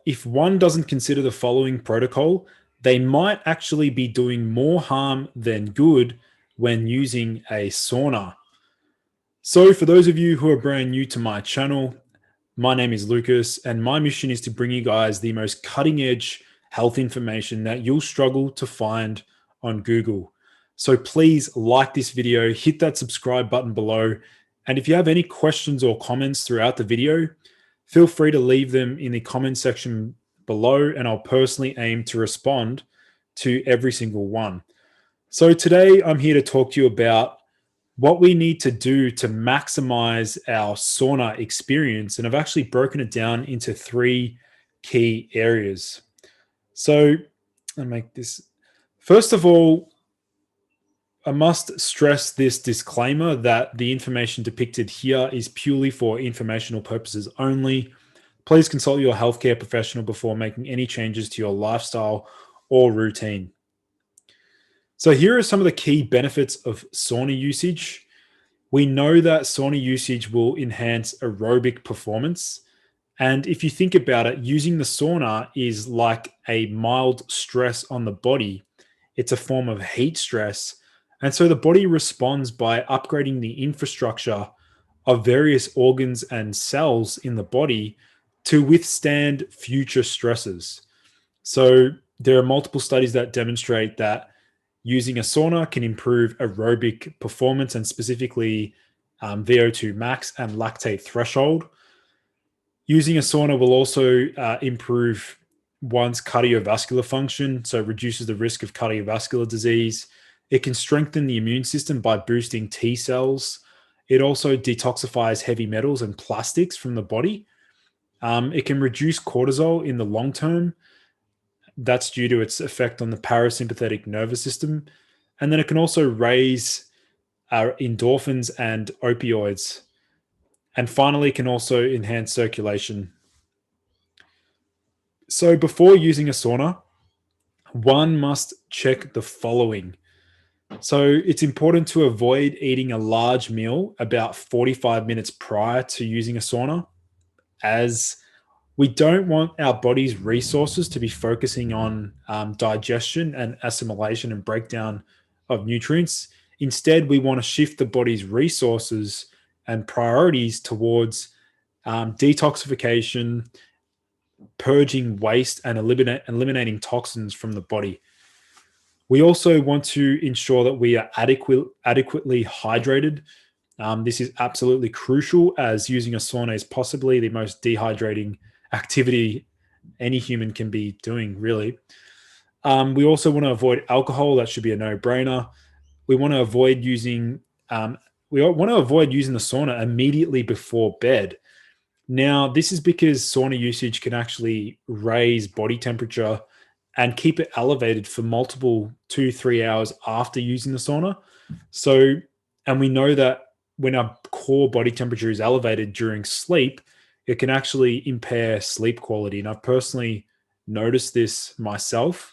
if one doesn't consider the following protocol, they might actually be doing more harm than good when using a sauna. So, for those of you who are brand new to my channel, my name is Lucas, and my mission is to bring you guys the most cutting edge health information that you'll struggle to find on Google. So, please like this video, hit that subscribe button below. And if you have any questions or comments throughout the video, feel free to leave them in the comment section below, and I'll personally aim to respond to every single one. So, today I'm here to talk to you about what we need to do to maximize our sauna experience. And I've actually broken it down into three key areas. So I'll make this. First of all, I must stress this disclaimer that the information depicted here is purely for informational purposes only. Please consult your healthcare professional before making any changes to your lifestyle or routine. So here are some of the key benefits of sauna usage. We know that sauna usage will enhance aerobic performance. And if you think about it, using the sauna is like a mild stress on the body. It's a form of heat stress. And so the body responds by upgrading the infrastructure of various organs and cells in the body to withstand future stresses. So there are multiple studies that demonstrate that using a sauna can improve aerobic performance, and specifically VO2 max and lactate threshold. Using a sauna will also improve one's cardiovascular function, so it reduces the risk of cardiovascular disease. It can strengthen the immune system by boosting T cells. It also detoxifies heavy metals and plastics from the body. It can reduce cortisol in the long term. That's due to its effect on the parasympathetic nervous system. And then it can also raise endorphins and opioids. And finally, it can also enhance circulation. So before using a sauna, one must check the following. So it's important to avoid eating a large meal about 45 minutes prior to using a sauna, as we don't want our body's resources to be focusing on digestion and assimilation and breakdown of nutrients. Instead, we want to shift the body's resources and priorities towards detoxification, purging waste, and eliminating toxins from the body. We also want to ensure that we are adequately hydrated. This is absolutely crucial, as using a sauna is possibly the most dehydrating activity any human can be doing, really. We also want to avoid alcohol. That should be a no-brainer. We want to avoid using the sauna immediately before bed. Now, this is because sauna usage can actually raise body temperature and keep it elevated for multiple 2-3 hours after using the sauna. So, and we know that when our core body temperature is elevated during sleep, it can actually impair sleep quality. And I've personally noticed this myself.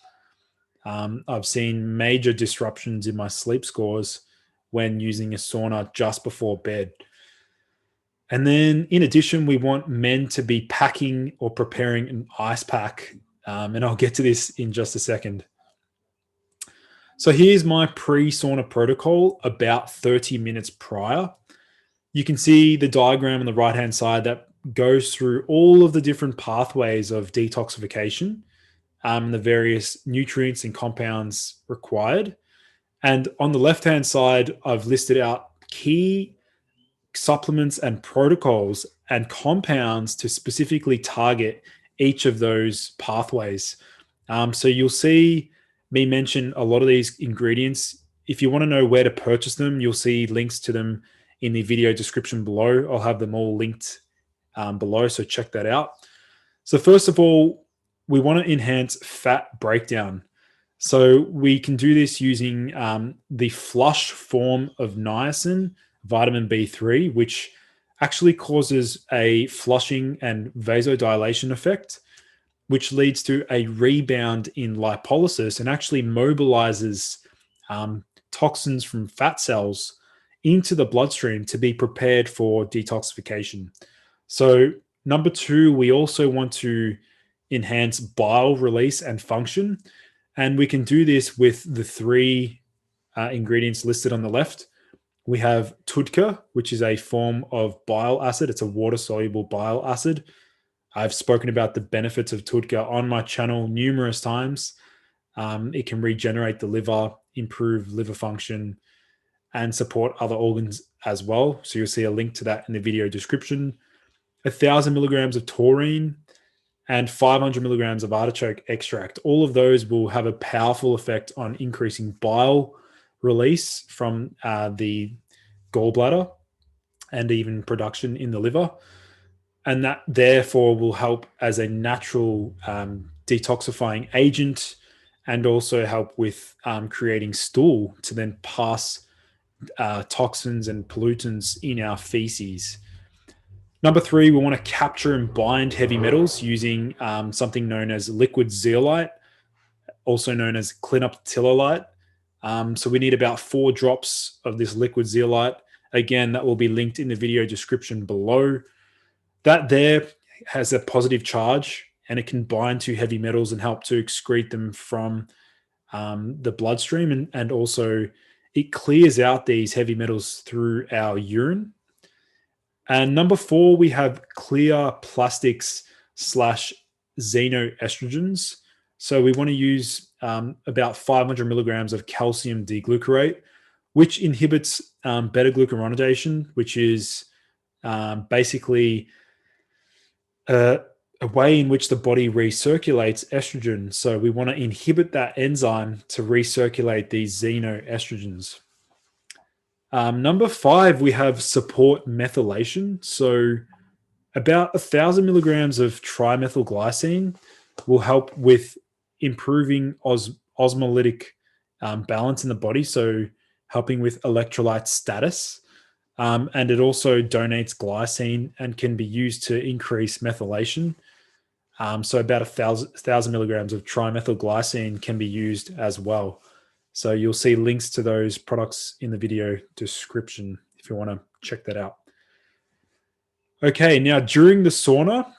I've seen major disruptions in my sleep scores when using a sauna just before bed. And then in addition, we want men to be packing or preparing an ice pack. And I'll get to this in just a second. So here's my pre-sauna protocol about 30 minutes prior. You can see the diagram on the right-hand side that goes through all of the different pathways of detoxification, the various nutrients and compounds required. And on the left-hand side, I've listed out key supplements and protocols and compounds to specifically target each of those pathways. So you'll see me mention a lot of these ingredients. If you want to know where to purchase them, you'll see links to them in the video description below. I'll have them all linked below, so check that out. So first of all, we want to enhance fat breakdown. So we can do this using the flush form of niacin, vitamin B3, which actually causes a flushing and vasodilation effect, which leads to a rebound in lipolysis and actually mobilizes toxins from fat cells into the bloodstream to be prepared for detoxification. So number two, we also want to enhance bile release and function. And we can do this with the three ingredients listed on the left. We have TUDCA, which is a form of bile acid. It's a water-soluble bile acid. I've spoken about the benefits of TUDCA on my channel numerous times. It can regenerate the liver, improve liver function, and support other organs as well. So you'll see a link to that in the video description. 1,000 milligrams of taurine and 500 milligrams of artichoke extract. All of those will have a powerful effect on increasing bile release from the gallbladder and even production in the liver. And that therefore will help as a natural detoxifying agent and also help with creating stool to then pass toxins and pollutants in our feces. Number 3, we want to capture and bind heavy metals using something known as liquid zeolite, also known as clinoptilolite. So we need about 4 drops of this liquid zeolite. Again, that will be linked in the video description below. That there has a positive charge and it can bind to heavy metals and help to excrete them from the bloodstream. And also it clears out these heavy metals through our urine. And number 4, we have clear plastics / xenoestrogens. So we want to use about 500 milligrams of calcium deglucarate, which inhibits beta-glucuronidation, which is basically a way in which the body recirculates estrogen. So we want to inhibit that enzyme to recirculate these xenoestrogens. Number 5, we have support methylation. So about 1,000 milligrams of trimethylglycine will help with improving osmolytic balance in the body, so helping with electrolyte status. And it also donates glycine and can be used to increase methylation. So about 1,000 milligrams of trimethylglycine can be used as well. So you'll see links to those products in the video description if you want to check that out. Okay, now during the sauna,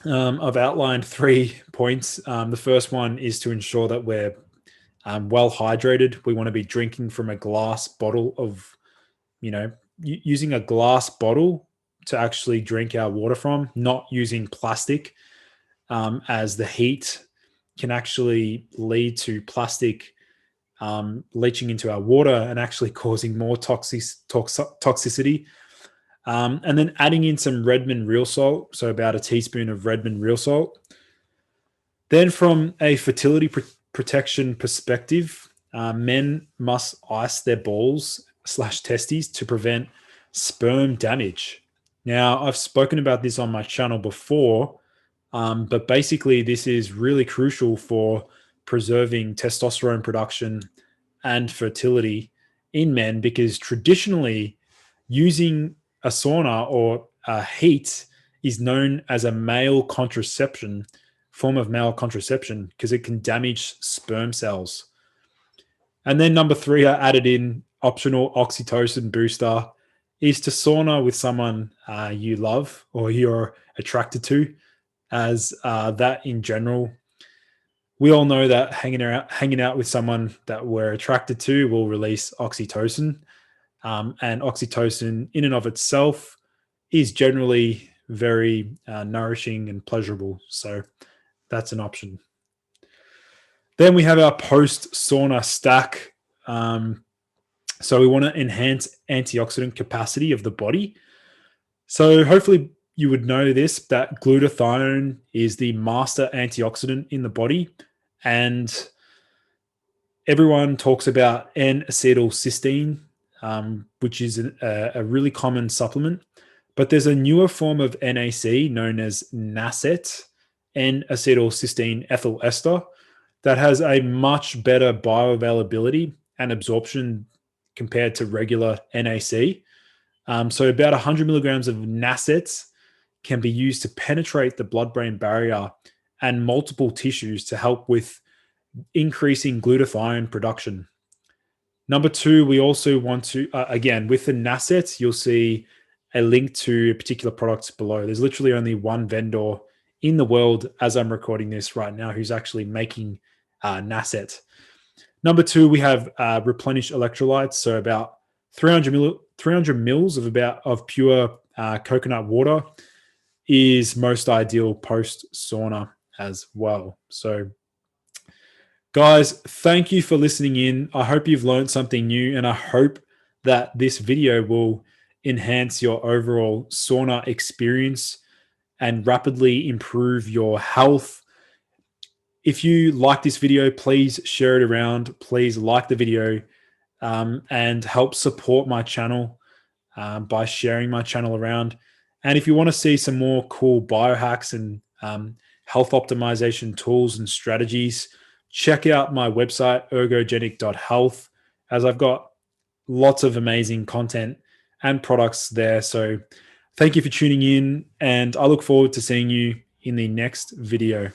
I've outlined 3 points. The first one is to ensure that we're well hydrated. We want to be drinking from a glass bottle of, using a glass bottle to actually drink our water from, not using plastic, as the heat can actually lead to plastic leaching into our water and actually causing more toxicity. And then adding in some Redmond real salt, so about a teaspoon of Redmond real salt. Then from a fertility protection perspective, men must ice their balls / testes to prevent sperm damage. Now, I've spoken about this on my channel before, but basically this is really crucial for preserving testosterone production and fertility in men, because traditionally using a sauna or a heat is known as a form of male contraception because it can damage sperm cells. And then number 3, I added in optional oxytocin booster is to sauna with someone you love or you're attracted to, as that in general, we all know that hanging out with someone that we're attracted to will release oxytocin. And oxytocin in and of itself is generally very nourishing and pleasurable. So that's an option. Then we have our post-sauna stack. So we want to enhance antioxidant capacity of the body. So hopefully you would know this, that glutathione is the master antioxidant in the body. And everyone talks about N-acetylcysteine, which is a really common supplement. But there's a newer form of NAC known as NACET, N-acetylcysteine ethyl ester, that has a much better bioavailability and absorption compared to regular NAC. So about 100 milligrams of NACET can be used to penetrate the blood-brain barrier and multiple tissues to help with increasing glutathione production. Number 2, we also want to, again, with the NACET, you'll see a link to particular products below. There's literally only one vendor in the world as I'm recording this right now who's actually making Nasset. Number 2, we have replenished electrolytes, so about 300 mils of pure coconut water is most ideal post sauna as well. So, guys, thank you for listening in. I hope you've learned something new, and I hope that this video will enhance your overall sauna experience and rapidly improve your health. If you like this video, please share it around. Please like the video and help support my channel by sharing my channel around. And if you want to see some more cool biohacks and health optimization tools and strategies, check out my website, ergogenic.health, as I've got lots of amazing content and products there. So thank you for tuning in, and I look forward to seeing you in the next video.